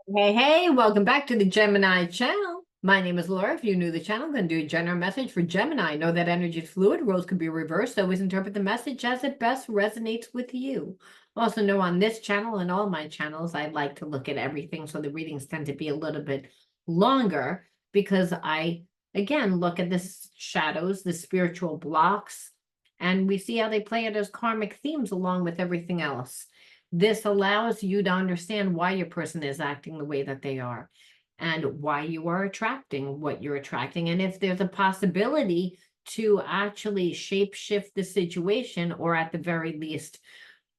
Hey, welcome back to the Gemini channel. My name is Laura. If you're new to the channel, I'm going to do a general message for Gemini. Know that energy is fluid, roles can be reversed. Always interpret the message as it best resonates with you. Also know on this channel and all my channels, I like to look at everything. So the readings tend to be a little bit longer because I, again, look at the shadows, the spiritual blocks, and we see how they play out as karmic themes along with everything else. This allows you to understand why your person is acting the way that they are and why you are attracting what you're attracting. And if there's a possibility to actually shape shift the situation, or at the very least,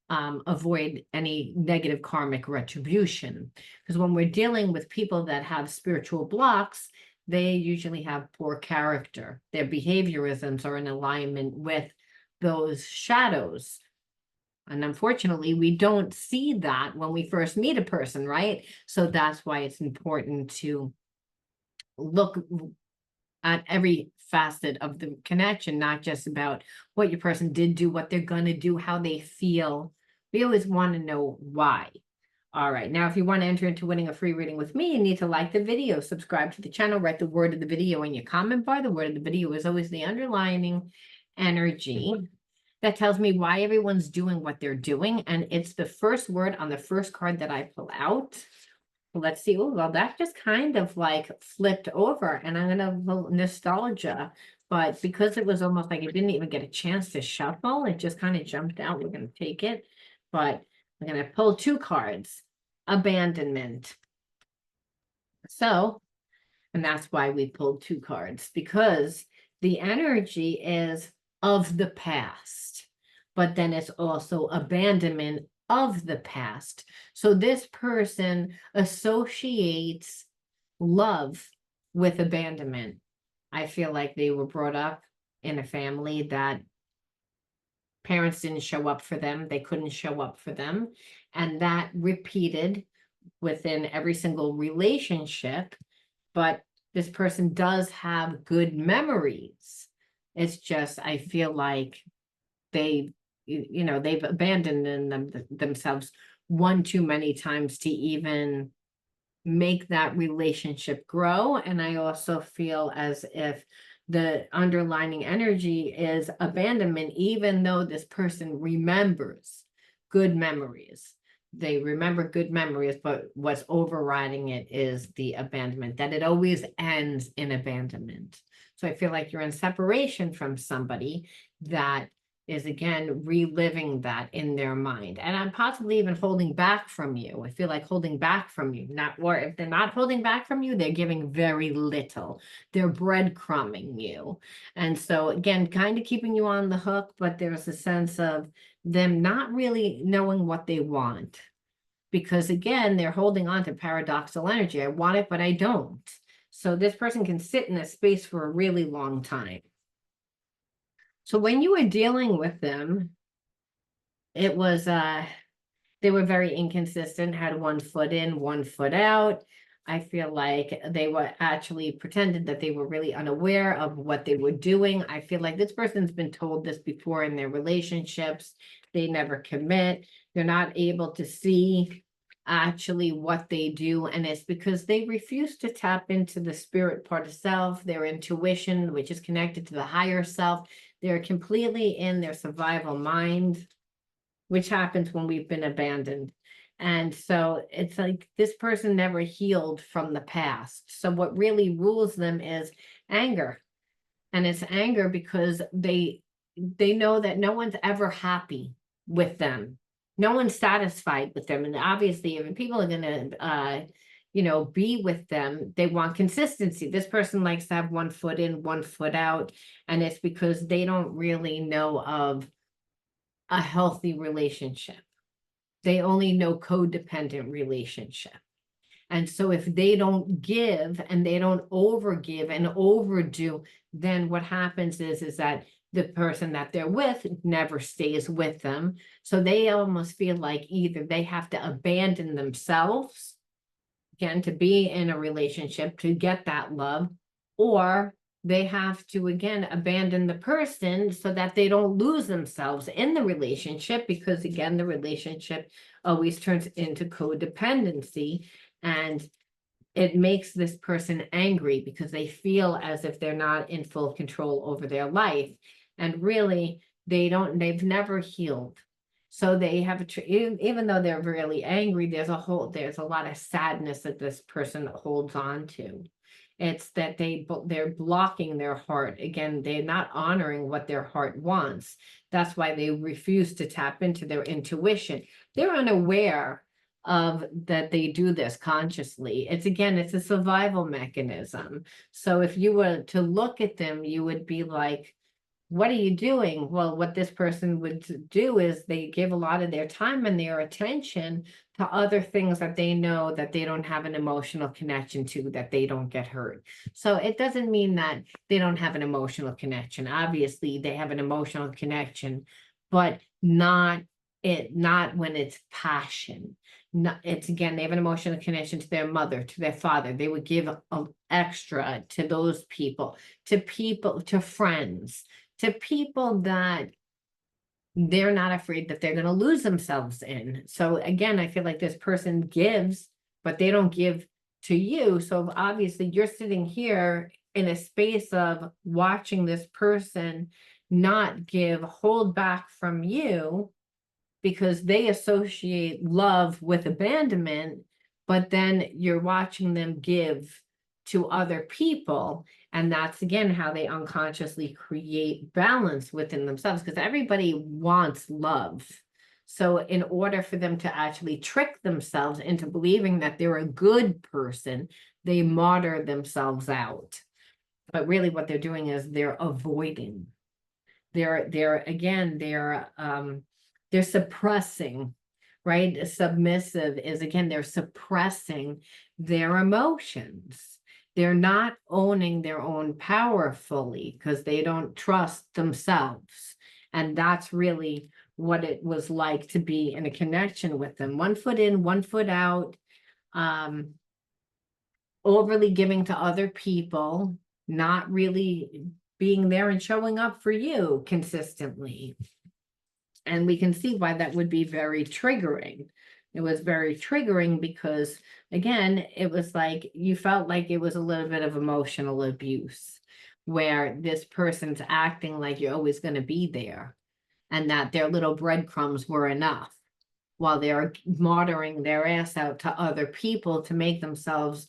avoid any negative karmic retribution. Because when we're dealing with people that have spiritual blocks, they usually have poor character. Their behaviorisms are in alignment with those shadows. And unfortunately, we don't see that when we first meet a person, right? So that's why it's important to look at every facet of the connection, not just about what your person did do, what they're going to do, how they feel. We always want to know why. All right. Now, if you want to enter into winning a free reading with me, you need to like the video, subscribe to the channel, write the word of the video in your comment bar. The word of the video is always the underlining energy that tells me why everyone's doing what they're doing. And it's the first word on the first card that I pull out. Let's see. Oh, well, that just kind of like flipped over, and I'm gonna vote nostalgia. But because it was almost like it didn't even get a chance to shuffle, it just kind of jumped out. We're gonna take it, but I'm gonna pull two cards. Abandonment. So, and that's why we pulled two cards, because the energy is of the past, but then it's also abandonment of the past. So this person associates love with abandonment. I feel like they were brought up in a family that parents didn't show up for them, they couldn't show up for them, and that repeated within every single relationship. But this person does have good memories. It's just, I feel like they, they've abandoned themselves one too many times to even make that relationship grow. And I also feel as if the underlining energy is abandonment, even though this person remembers good memories. They remember good memories, but what's overriding it is the abandonment, that it always ends in abandonment. So I feel like you're in separation from somebody that is again reliving that in their mind, and I'm possibly even holding back from you. I feel like holding back from you, not, or if they're not holding back from you, they're giving very little. They're breadcrumbing you, and so again, kind of keeping you on the hook, but there's a sense of them not really knowing what they want, because again, they're holding on to paradoxical energy. I want it, but I don't. So this person can sit in a space for a really long time. So when you were dealing with them, it was they were very inconsistent, had one foot in, one foot out. I feel like they were actually pretended that they were really unaware of what they were doing. I feel like this person's been told this before in their relationships. They never commit. They're not able to see actually what they do. And it's because they refuse to tap into the spirit part of self, their intuition, which is connected to the higher self. They're completely in their survival mind, which happens when we've been abandoned. And so it's like this person never healed from the past. So what really rules them is anger. And it's anger because they know that no one's ever happy with them. No one's satisfied with them. And obviously, if people are gonna be with them, they want consistency. This person likes to have one foot in, one foot out. And it's because they don't really know of a healthy relationship. They only know codependent relationship. And so if they don't give and they don't overgive and overdo, then what happens is that the person that they're with never stays with them. So they almost feel like either they have to abandon themselves, again, to be in a relationship to get that love, or they have to again abandon the person so that they don't lose themselves in the relationship, because again, the relationship always turns into codependency. And it makes this person angry because they feel as if they're not in full control over their life. And really, they've never healed. So they have even though they're really angry, there's a lot of sadness that this person holds on to. It's that they're blocking their heart. Again, they're not honoring what their heart wants. That's why they refuse to tap into their intuition. They're unaware of that they do this consciously. It's a survival mechanism. So if you were to look at them, you would be like, what are you doing? Well, what this person would do is they give a lot of their time and their attention to other things that they know that they don't have an emotional connection to, that they don't get hurt. So it doesn't mean that they don't have an emotional connection. Obviously, they have an emotional connection, but not when it's passion. No, it's again, they have an emotional connection to their mother, to their father. They would give extra to those people, to friends, to people that they're not afraid that they're going to lose themselves in. So again, I feel like this person gives, but they don't give to you. So obviously you're sitting here in a space of watching this person not hold back from you, because they associate love with abandonment, but then you're watching them give to other people. And that's again how they unconsciously create balance within themselves, because everybody wants love. So in order for them to actually trick themselves into believing that they're a good person, they martyr themselves out. But really what they're doing is they're avoiding. They're suppressing, right? Submissive is, again, they're suppressing their emotions. They're not owning their own power fully because they don't trust themselves. And that's really what it was like to be in a connection with them. 1 foot in, 1 foot out, overly giving to other people, not really being there and showing up for you consistently. And we can see why that would be very triggering. It was very triggering because, again, it was like you felt like it was a little bit of emotional abuse, where this person's acting like you're always going to be there and that their little breadcrumbs were enough, while they're martyring their ass out to other people to make themselves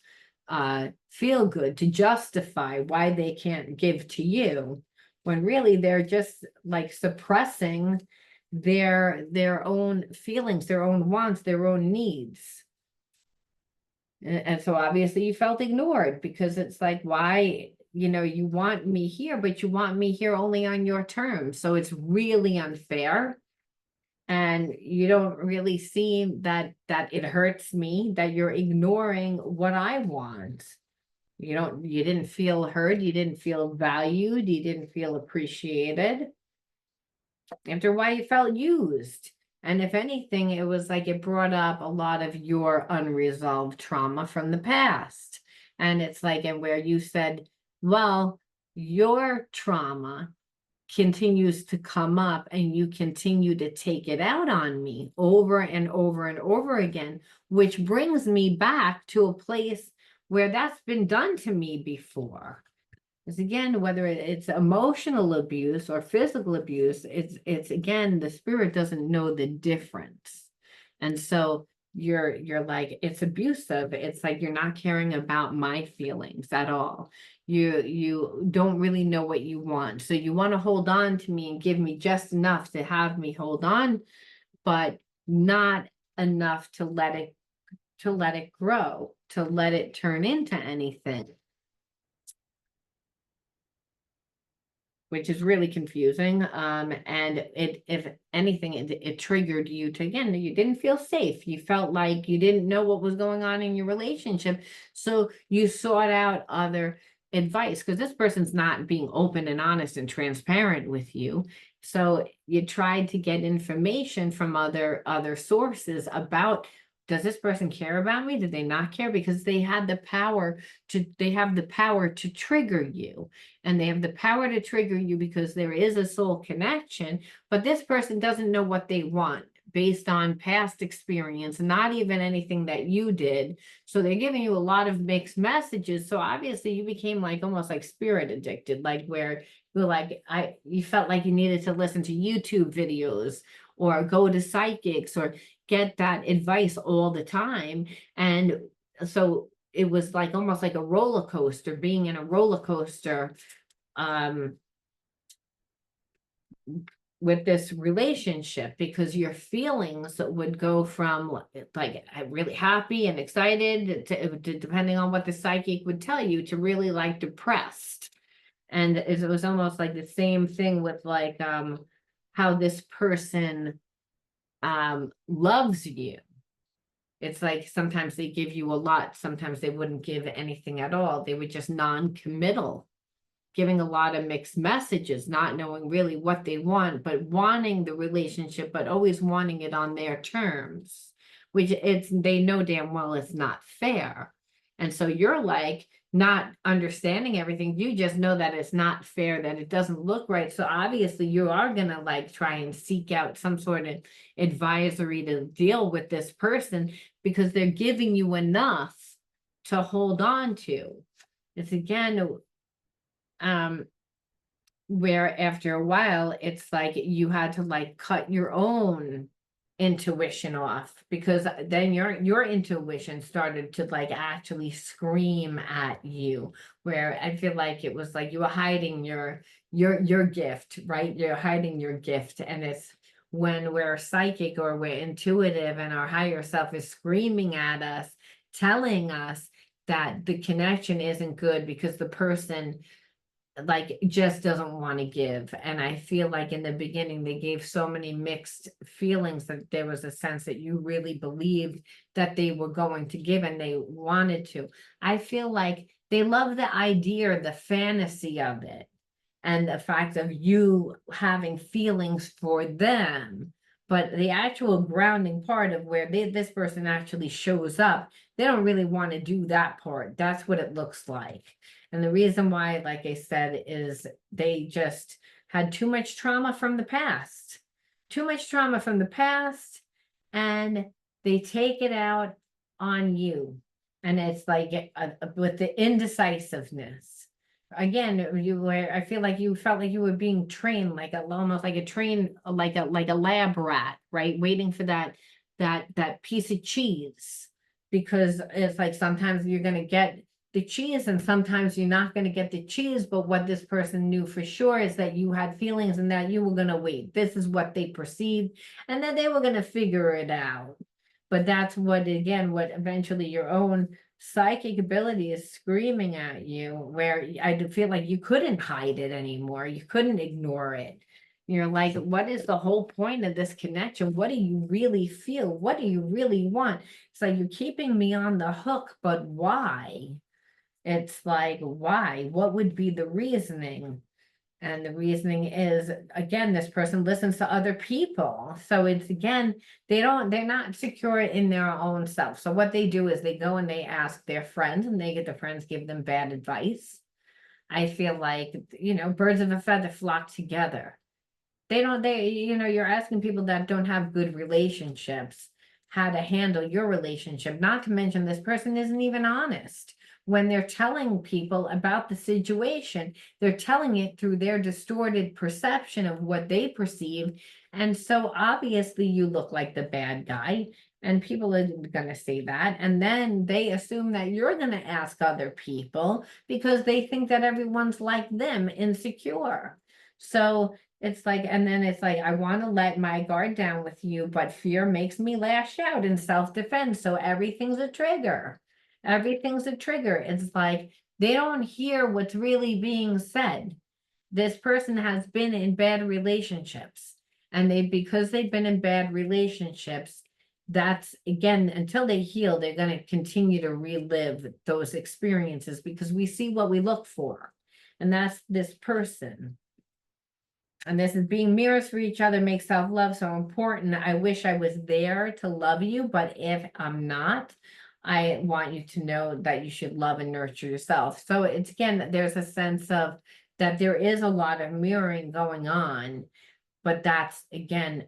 feel good, to justify why they can't give to you, when really they're just like suppressing their own feelings, their own wants, their own needs. And so obviously you felt ignored, because it's like, why, you want me here, but you want me here only on your terms. So it's really unfair. And you don't really see that it hurts me, that you're ignoring what I want. You didn't feel heard, you didn't feel valued, you didn't feel appreciated. After why you felt used. And if anything, it was like it brought up a lot of your unresolved trauma from the past. And it's like, and where you said, well, your trauma continues to come up and you continue to take it out on me over and over and over again, which brings me back to a place where that's been done to me before. Because again, whether it's emotional abuse or physical abuse, it's again, the spirit doesn't know the difference. And so you're like, it's abusive. It's like you're not caring about my feelings at all. You don't really know what you want. So you want to hold on to me and give me just enough to have me hold on, but not enough to let it grow, to let it turn into anything. Which is really confusing. And if anything, it triggered you to, again, you didn't feel safe. You felt like you didn't know what was going on in your relationship. So you sought out other advice, because this person's not being open and honest and transparent with you. So you tried to get information from other sources about, does this person care about me? Did they not care? Because they have the power to trigger you. And they have the power to trigger you because there is a soul connection, but this person doesn't know what they want. based on past experience, not even anything that you did. So they're giving you a lot of mixed messages. So obviously you became like almost like spirit addicted, like where you're like, you felt like you needed to listen to YouTube videos or go to psychics or get that advice all the time. And so it was like almost like a roller coaster, being in a roller coaster with this relationship, because your feelings would go from like really happy and excited to depending on what the psychic would tell you, to really like depressed. And it was almost like the same thing with like how this person loves you. It's like sometimes they give you a lot, sometimes they wouldn't give anything at all. They were just non-committal, giving a lot of mixed messages, not knowing really what they want, but wanting the relationship, but always wanting it on their terms, which they know damn well it's not fair. And so you're like not understanding everything. You just know that it's not fair, that it doesn't look right. So obviously you are gonna like try and seek out some sort of advisory to deal with this person, because they're giving you enough to hold on to. It's again, where after a while it's like you had to like cut your own intuition off, because then your intuition started to like actually scream at you, where I feel like it was like you were hiding your gift, right? You're hiding your gift. And it's when we're psychic or we're intuitive and our higher self is screaming at us, telling us that the connection isn't good because the person like just doesn't want to give. And I feel like in the beginning they gave so many mixed feelings that there was a sense that you really believed that they were going to give and they wanted to. I feel like they love the idea, the fantasy of it, and the fact of you having feelings for them. But the actual grounding part of where this person actually shows up, they don't really want to do that part. That's what it looks like. And the reason why, like I said, is they just had too much trauma from the past, too much trauma from the past, and they take it out on you. And it's like with the indecisiveness. Again, I feel like you felt like you were being trained, like almost like a train, like a lab rat, right? Waiting for that piece of cheese. Because it's like sometimes you're gonna get the cheese and sometimes you're not going to get the cheese. But what this person knew for sure is that you had feelings and that you were going to wait. This is what they perceived, and that they were going to figure it out. But that's what eventually your own psychic ability is screaming at you, where I feel like you couldn't hide it anymore. You couldn't ignore it. You're like, what is the whole point of this connection? What do you really feel? What do you really want? It's like, you're keeping me on the hook, but why? It's like, why? What would be the reasoning? And the reasoning is, again, this person listens to other people. So it's again, they're not secure in their own self. So what they do is they go and they ask their friends, and they get the friends give them bad advice. I feel like, birds of a feather flock together. You're asking people that don't have good relationships how to handle your relationship. Not to mention, this person isn't even honest. When they're telling people about the situation, they're telling it through their distorted perception of what they perceive. And so obviously you look like the bad guy, and people are going to say that. And then they assume that you're going to ask other people because they think that everyone's like them, insecure. So it's like, and then it's like, I want to let my guard down with you, but fear makes me lash out in self-defense. So everything's a trigger. Everything's a trigger. It's like they don't hear what's really being said. This person has been in bad relationships, and because they've been in bad relationships, that's again, until they heal, they're going to continue to relive those experiences, because we see what we look for, and that's this person. And this is being mirrors for each other makes self-love so important. I wish I was there to love you, but if I'm not, I want you to know that you should love and nurture yourself. So it's again, there's a sense of that there is a lot of mirroring going on, but that's again,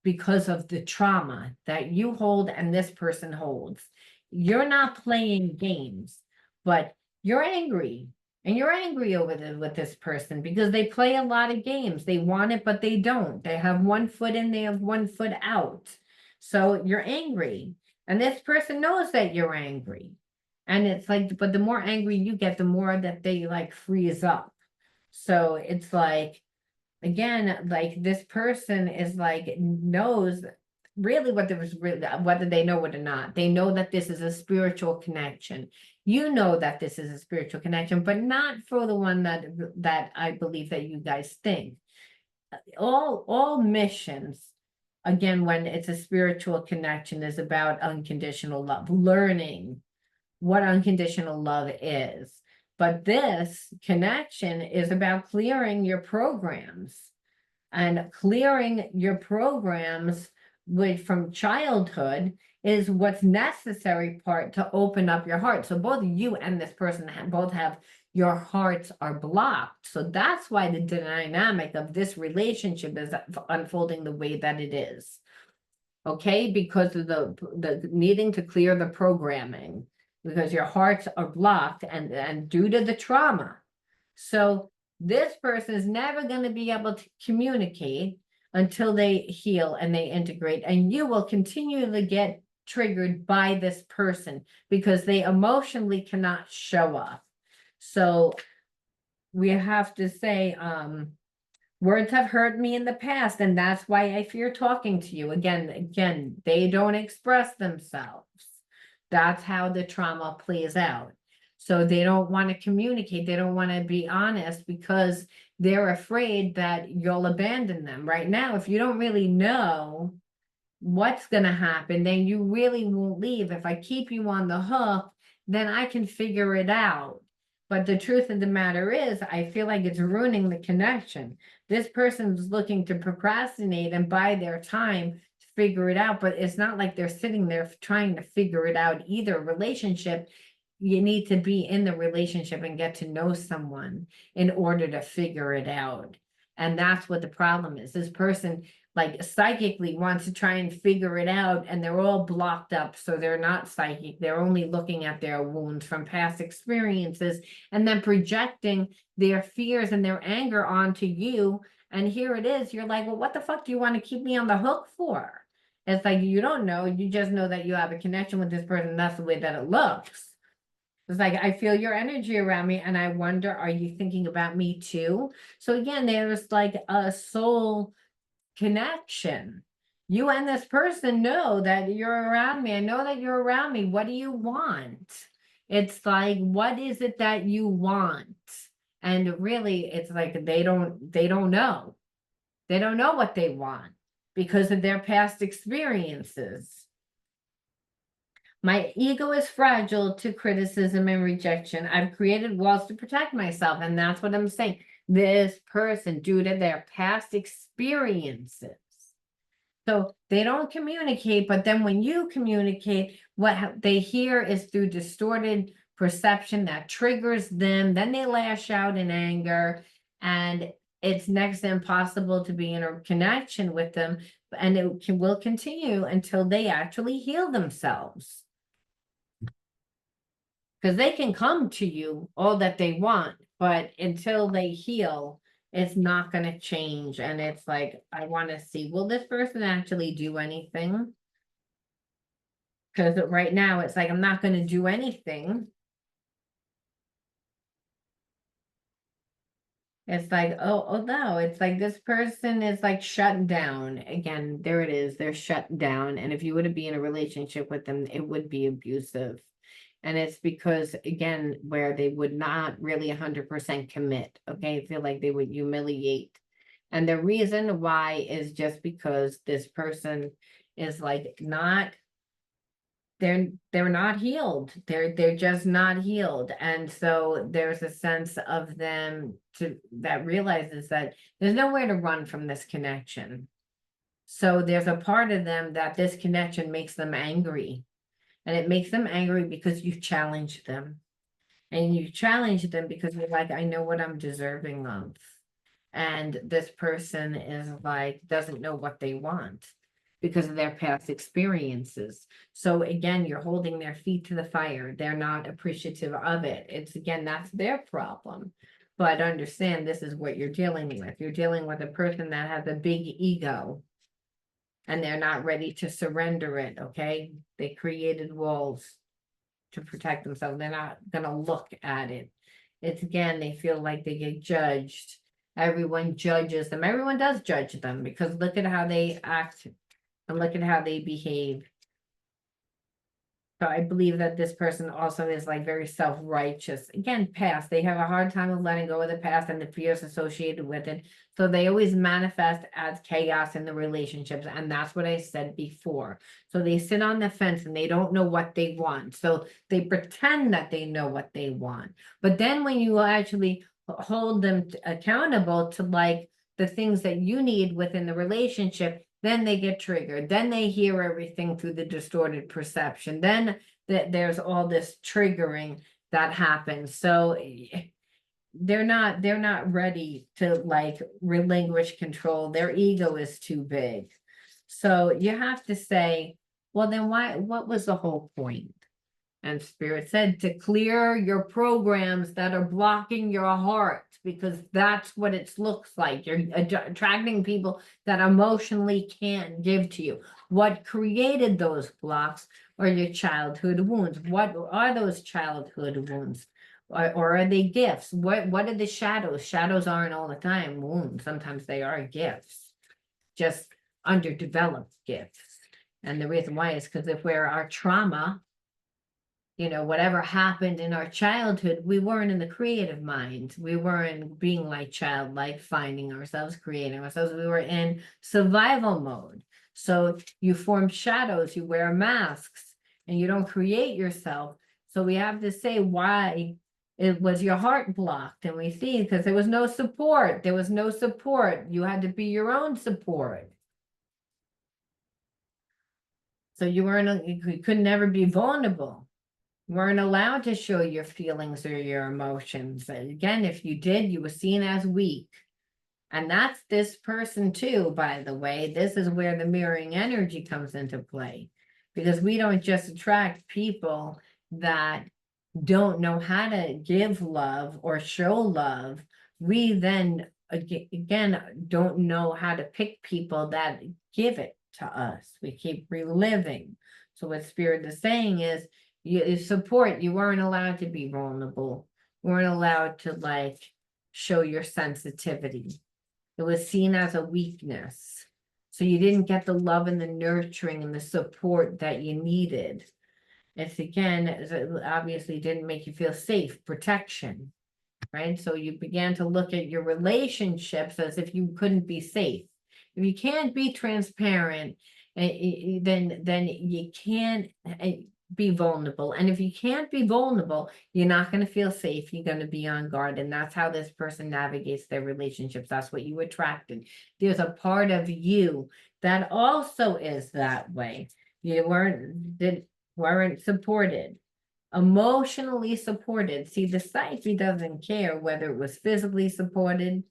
because of the trauma that you hold and this person holds. You're not playing games, but you're angry. And you're angry over with this person because they play a lot of games. They want it, but they don't. They have one foot in, they have one foot out. So you're angry. And this person knows that you're angry. And it's like, but the more angry you get, the more that they like freeze up. So it's like, again, like this person is like, knows really what there was really, whether they know it or not. They know that this is a spiritual connection. You know that this is a spiritual connection, but not for the one that I believe that you guys think. All missions, again, when it's a spiritual connection, is about unconditional love, learning what unconditional love is. But this connection is about clearing your programs, and clearing your programs from childhood is what's necessary part to open up your heart. So both you and this person both have, your hearts are blocked. So that's why the dynamic of this relationship is unfolding the way that it is. Okay, because of the needing to clear the programming, because your hearts are blocked and due to the trauma. So this person is never going to be able to communicate until they heal and they integrate, and you will continually get triggered by this person because they emotionally cannot show up. So we have to say, words have hurt me in the past, and that's why I fear talking to you. Again, they don't express themselves. That's how the trauma plays out. So they don't want to communicate. They don't want to be honest because they're afraid that you'll abandon them. Right now, if you don't really know what's going to happen, then you really won't leave. If I keep you on the hook, then I can figure it out. But the truth of the matter is, I feel like it's ruining the connection. This person's looking to procrastinate and buy their time to figure it out, but it's not like they're sitting there trying to figure it out either. Relationship, you need to be in the relationship and get to know someone in order to figure it out. And that's what the problem is. This person like psychically wants to try and figure it out, and they're all blocked up. So they're not psychic. They're only looking at their wounds from past experiences and then projecting their fears and their anger onto you. And here it is. You're like, well, what the fuck do you want to keep me on the hook for? It's like, you don't know. You just know that you have a connection with this person. That's the way that it looks. It's like, I feel your energy around me, and I wonder, are you thinking about me too? So again, there's like a soul connection. You and this person know that you're around me. I know that you're around me. What do you want? It's like, what is it that you want? And really, it's like they don't know. They don't know what they want because of their past experiences. My ego is fragile to criticism and rejection. I've created walls to protect myself, and that's what I'm saying. This person, due to their past experiences. So they don't communicate, but then when you communicate, what they hear is through distorted perception that triggers them. Then they lash out in anger, and it's next to impossible to be in a connection with them, and it will continue until they actually heal themselves. Because they can come to you all that they want, but until they heal, it's not going to change. And it's like, I want to see, will this person actually do anything? Because right now it's like, I'm not going to do anything. It's like, oh no, it's like this person is like shut down. Again, there it is. They're shut down. And if you were to be in a relationship with them, it would be abusive. And it's because, again, where they would not really 100% commit. Okay, I feel like they would humiliate. And the reason why is just because this person is like they're not healed. They're just not healed. And so there's a sense of them that realizes that there's nowhere to run from this connection. So there's a part of them that this connection makes them angry. And it makes them angry because you challenge them. And you challenge them because you're like, I know what I'm deserving of. And this person is like, doesn't know what they want. because of their past experiences. So again, you're holding their feet to the fire. They're not appreciative of it. It's again, that's their problem. But understand this is what you're dealing with. You're dealing with a person that has a big ego and they're not ready to surrender it, okay? They created walls to protect themselves. They're not gonna look at it. It's again, they feel like they get judged. Everyone judges them. Everyone does judge them because look at how they act and look at how they behave. So I believe that this person also is like very self-righteous. Again, past. They have a hard time of letting go of the past and the fears associated with it. So they always manifest as chaos in the relationships. And that's what I said before. So they sit on the fence and they don't know what they want. So they pretend that they know what they want. But then when you actually hold them accountable to like the things that you need within the relationship, then they get triggered. Then they hear everything through the distorted perception. Then there's all this triggering that happens. So they're not ready to like relinquish control. Their ego is too big. So you have to say, well, then what was the whole point? And Spirit said to clear your programs that are blocking your heart, because that's what it looks like. You're attracting people that emotionally can't give to you. What created those blocks are your childhood wounds. What are those childhood wounds? Or are they gifts? What are the shadows? Shadows aren't all the time wounds. Sometimes they are gifts, just underdeveloped gifts. And the reason why is because if we're our trauma, whatever happened in our childhood, we weren't in the creative mind. We weren't being like childlike, finding ourselves, creating ourselves. We were in survival mode. So you form shadows, you wear masks, and you don't create yourself. So we have to say why it was your heart blocked. And we see because there was no support. There was no support. You had to be your own support. So you could never be vulnerable. Weren't allowed to show your feelings or your emotions. Again, if you did, you were seen as weak. And that's this person too, by the way. This is where the mirroring energy comes into play. Because we don't just attract people that don't know how to give love or show love. We then, again, don't know how to pick people that give it to us. We keep reliving. So what Spirit is saying is, you support, you weren't allowed to be vulnerable. You weren't allowed to like show your sensitivity. It was seen as a weakness. So you didn't get the love and the nurturing and the support that you needed. It's again, obviously didn't make you feel safe, protection, right? So you began to look at your relationships as if you couldn't be safe. If you can't be transparent, then you can't be vulnerable. And if you can't be vulnerable, you're not going to feel safe. You're going to be on guard. And that's how this person navigates their relationships. That's what you attracted. There's a part of you that also is that way. You weren't supported, emotionally supported. See, the psyche doesn't care whether it was physically supported,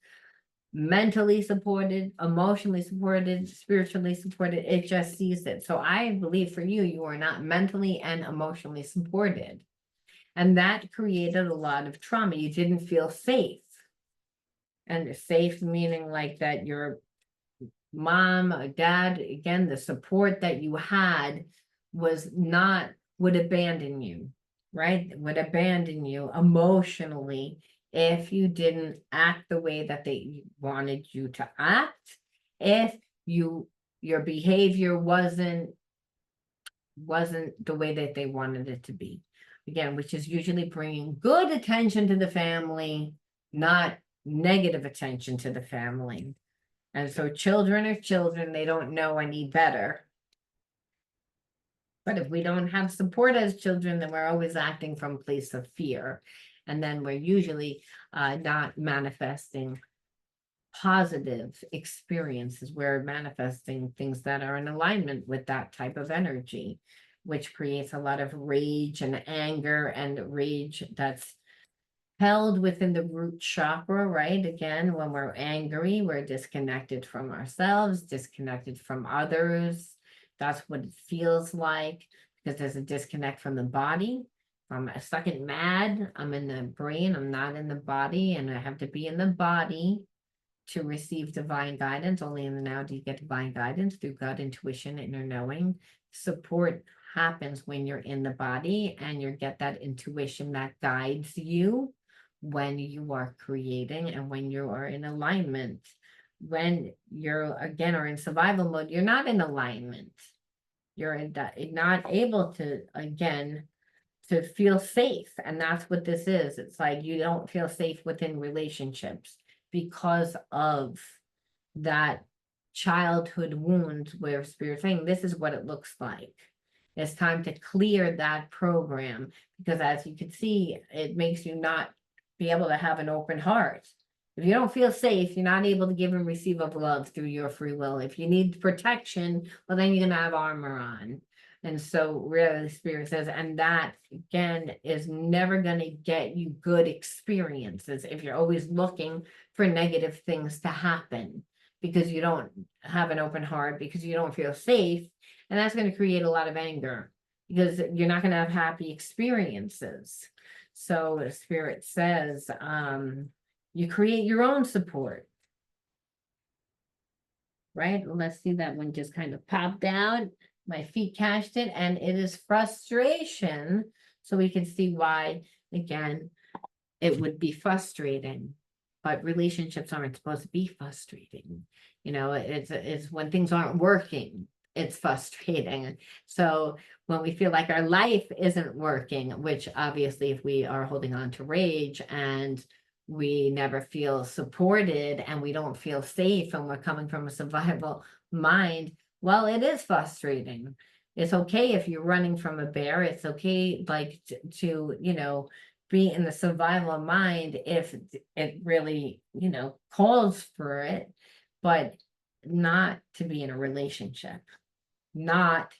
mentally supported, emotionally supported, spiritually supported. It just sees it. So I believe for you, you are not mentally and emotionally supported. And that created a lot of trauma. You didn't feel safe. And safe meaning like that your mom or dad, again, the support that you had would abandon you, right? Would abandon you emotionally if you didn't act the way that they wanted you to act, if your behavior wasn't the way that they wanted it to be. Again, which is usually bringing good attention to the family, not negative attention to the family. And so children are children, they don't know any better. But if we don't have support as children, then we're always acting from a place of fear. And then we're usually not manifesting positive experiences. We're manifesting things that are in alignment with that type of energy, which creates a lot of rage and anger and rage that's held within the root chakra, right? Again, when we're angry, we're disconnected from ourselves, disconnected from others. That's what it feels like, because there's a disconnect from the body. If I'm stuck in mad, I'm in the brain, I'm not in the body, and I have to be in the body to receive divine guidance. Only in the now do you get divine guidance through gut intuition, inner knowing. Support happens when you're in the body and you get that intuition that guides you when you are creating and when you are in alignment. When you're again are in survival mode, you're not in alignment. You're not able to again to feel safe. And that's what this is. It's like you don't feel safe within relationships because of that childhood wound where spirit saying this is what it looks like. It's time to clear that program, because as you can see, it makes you not be able to have an open heart. If you don't feel safe, you're not able to give and receive of love through your free will. If you need protection, well, then you're going to have armor on. And so really the spirit says, and that again is never going to get you good experiences if you're always looking for negative things to happen, because you don't have an open heart, because you don't feel safe. And that's going to create a lot of anger, because you're not going to have happy experiences. So the spirit says, you create your own support. Right? Let's see, that one just kind of popped out. My feet catched it, and it is frustration. So we can see why, again, it would be frustrating. But relationships aren't supposed to be frustrating. You know, it's when things aren't working, it's frustrating. So when we feel like our life isn't working, which obviously if we are holding on to rage and we never feel supported and we don't feel safe and we're coming from a survival mind, well, it is frustrating. It's okay if you're running from a bear. It's okay, like, to you know, be in the survival mind if it really, you know, calls for it, but not to be in a relationship, not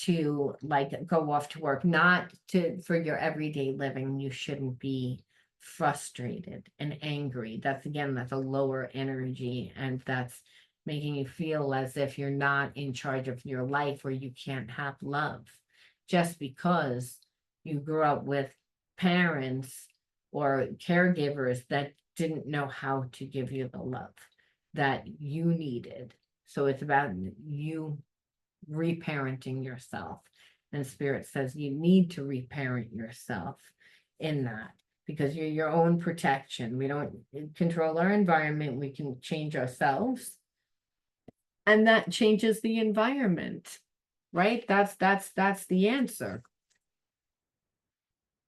to like go off to work, not to for your everyday living. You shouldn't be frustrated and angry. That's a lower energy, and that's making you feel as if you're not in charge of your life or you can't have love just because you grew up with parents or caregivers that didn't know how to give you the love that you needed. So it's about you reparenting yourself. And spirit says you need to reparent yourself in that, because you're your own protection. We don't control our environment, we can change ourselves. And that changes the environment, right? That's the answer.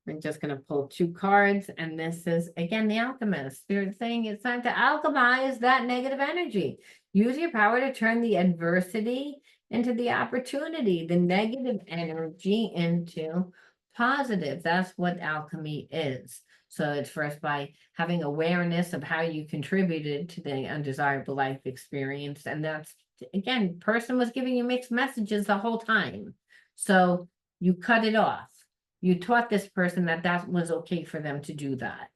I'm just going to pull 2 cards, and this is again the alchemist. Spirit saying it's time to alchemize that negative energy. Use your power to turn the adversity into the opportunity, the negative energy into positive. That's what alchemy is. So it's first by having awareness of how you contributed to the undesirable life experience. And that's, again, person was giving you mixed messages the whole time. So you cut it off. You taught this person that that was okay for them to do that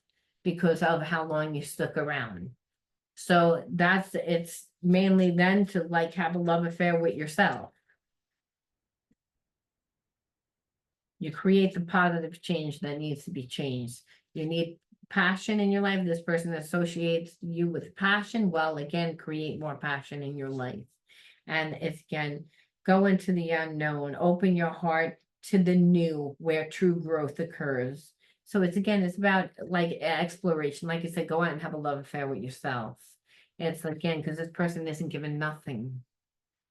because of how long you stuck around. So it's mainly then to like have a love affair with yourself. You create the positive change that needs to be changed. You need passion in your life. This person associates you with passion. Well, again, create more passion in your life. And it's again, go into the unknown, open your heart to the new where true growth occurs. So it's about like exploration. Like I said, go out and have a love affair with yourself. It's again, because this person isn't given nothing.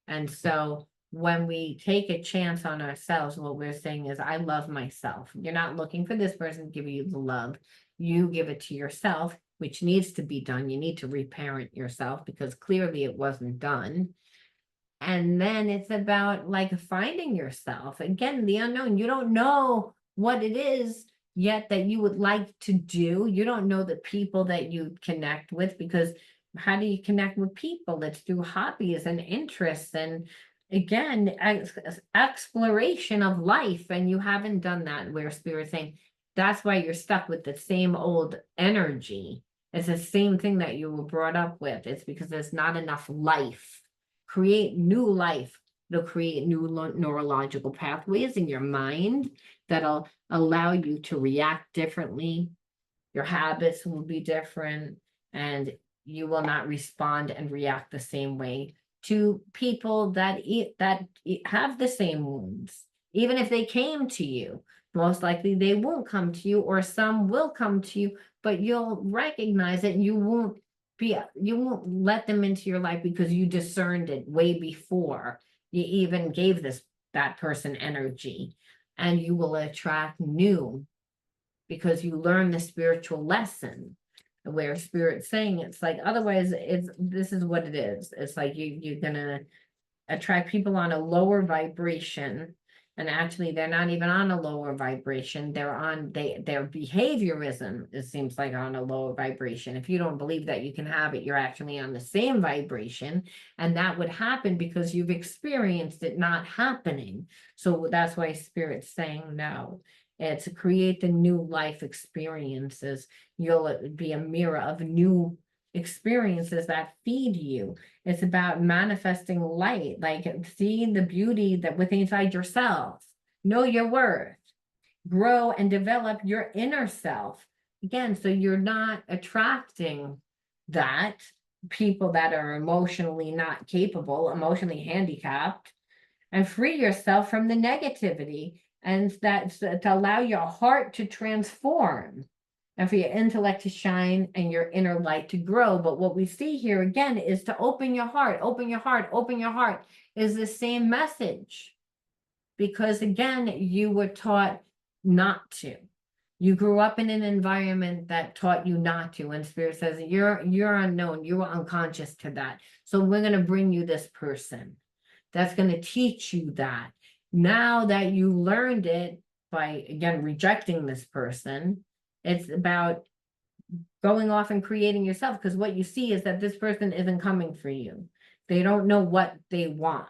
And so when we take a chance on ourselves, what we're saying is, I love myself. You're not looking for this person to give you the love. You give it to yourself, which needs to be done. You need to reparent yourself because clearly it wasn't done. And then it's about like finding yourself. Again, the unknown. You don't know what it is yet that you would like to do. You don't know the people that you connect with, because how do you connect with people? It's through hobbies and interests and again, exploration of life. And you haven't done that, where spirit's saying that's why you're stuck with the same old energy. It's the same thing that you were brought up with. It's because there's not enough life. Create new life It'll create new neurological pathways in your mind that'll allow you to react differently. Your habits will be different, and you will not respond and react the same way to people that have the same wounds. Even if they came to you, most likely they won't come to you, or some will come to you, but you'll recognize it and you won't let them into your life because you discerned it way before you even gave that person energy, and you will attract new because you learn the spiritual lesson where spirit's saying it's like, otherwise this is what it is. It's like you're gonna attract people on a lower vibration, and actually they're not even on a lower vibration. They're on their behaviorism, it seems like, on a lower vibration. If you don't believe that you can have it, you're actually on the same vibration, and that would happen because you've experienced it not happening. So that's why spirit's saying no. It's to create the new life experiences. You'll be a mirror of new experiences that feed you. It's about manifesting light, like seeing the beauty that within inside yourself. Know your worth, grow and develop your inner self. Again, so you're not attracting that people that are emotionally not capable, emotionally handicapped, and free yourself from the negativity. And that's to allow your heart to transform and for your intellect to shine and your inner light to grow. But what we see here again is to open your heart, open your heart, open your heart is the same message. Because again, you were taught not to. You grew up in an environment that taught you not to. And spirit says, you're unknown, you were unconscious to that. So we're going to bring you this person that's going to teach you that. Now that you learned it by, again, rejecting this person, it's about going off and creating yourself, because what you see is that this person isn't coming for you. They don't know what they want.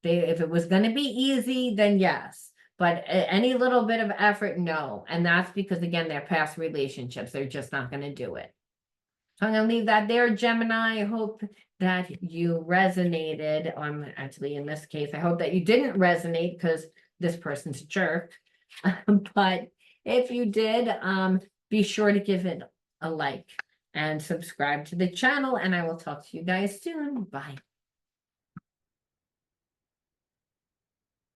If it was going to be easy, then yes. But any little bit of effort, no. And that's because, again, their past relationships, they're just not going to do it. So I'm going to leave that there, Gemini. I hope that you resonated. Actually, in this case, I hope that you didn't resonate because this person's a jerk. But if you did, be sure to give it a like and subscribe to the channel. And I will talk to you guys soon. Bye.